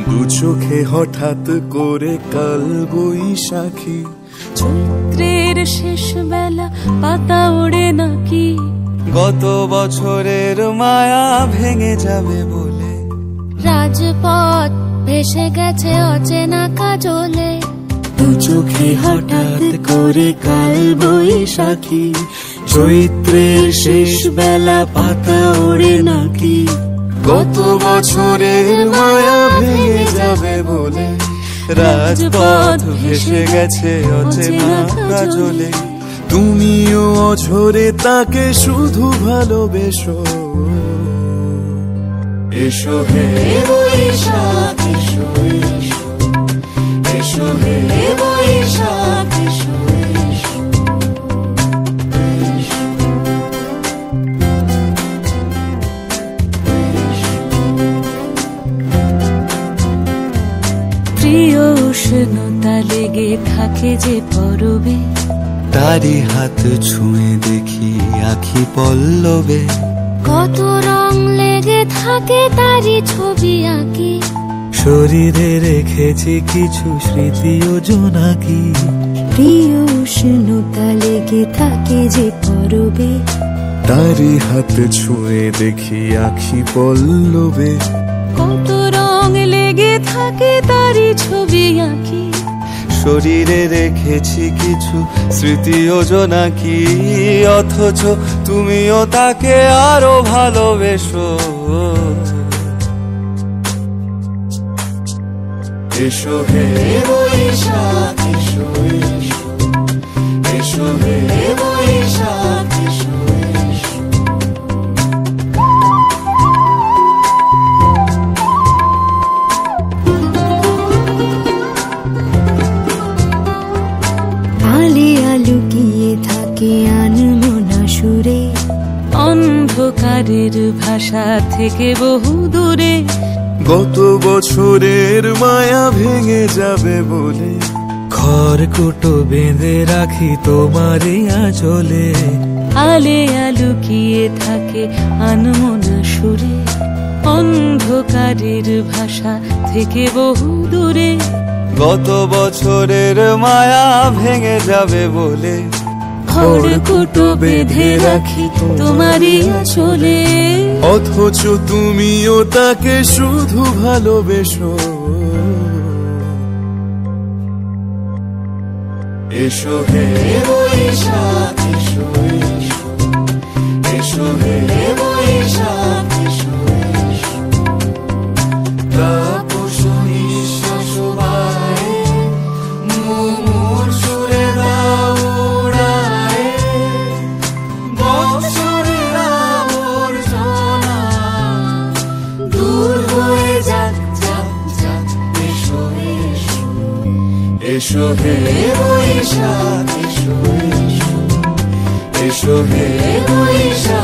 দু চোখে হঠাৎ করে কাল বৈশাখী, চৈত্রের শেষ বেলা পাতা ওড়ে নাকি, গত বছরের মায়া ভেঙে যাবে বলে, রাজপথ ভেসে গেছে অচেনা কাজলে। দু চোখে হঠাৎ করে কাল বৈশাখী, চৈত্রের শেষ বেলা পাতা ওড়ে নাকি, গত বছরের মায়া ভেঙে যাবে বলে, রাজপথ ভেসে গেছে অচেনা কাজলে। তুমিও অঝরে তাকে শুধু ভালোবেসো, এসো হে বৈশাখ এসো, এসো হে বৈশাখ এসো। প্রিয় উষ্ণতা লেগে থাকে যে পরবে, তারি হাত ছুঁয়ে দেখি আখি পল্লবে, কত রং লেগে থাকে তারি ছবি আঁকি, শরীরে রেখেছি কিছু স্মৃতি ও জোনাকি। প্রিয় উষ্ণতা লেগে থাকে যে পরবে, তারি হাত ছুঁয়ে দেখি আখি পল্লবে, কত রং লেগে থাকে তারি ছবি আঁকি, শরীরে রেখেছি কিছু স্মৃতি ও জোনাকি। অথচ তুমিও তাকে আরো ভালোবেসো, এসো হে বৈশাখ এসো, এসো হে বৈশাখ এসো। আলিয়া লুকিয়ে থাকে আনমনা সুরে, অন্ধকারের ভাষা থেকে বহু দূরে, গত বছরের মায়া ভেঙে যাবে বলে, খড়কুটো বেঁধে রাখি তোমারই আঁচলে। আলিয়া লুকিয়ে থাকে আনমনা সুরে, অন্ধকারের ভাষা থেকে বহু দূরে, গত বছরের মায়া ভেঙে যাবে বলে, খড়কুটো বেঁধে রাখি তোমারই আঁচলে। অথচ তুমিও তাকে শুধু ভালোবেসো, এসো হে বৈশাখ এসো, এসো হে বৈশাখ এসো। তাপস নিঃশ্বাস বায়ে, মুমুর সুরে দাও উড়ায়ে, বৎসরের আবর্জনা দূর হয়ে যাক যাক যাক, এসো এসো, এসো হে বৈশাখ এসো, এসো হে বৈশাখ।